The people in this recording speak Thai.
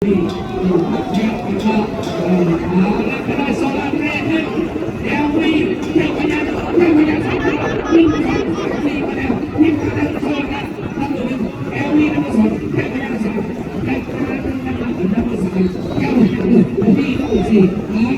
ได้โซลาร์แรกขึ้นเอลวีเจ้าพญาเจ้าพญาสาม1 2 3 4มาแล้วยิ่งมาแล้วโซลาร์นับ1เอลวีนับ2เจ้าพญา3เจ้าพญานับ3เจ้าพญา3เจ้าพญา1ที่4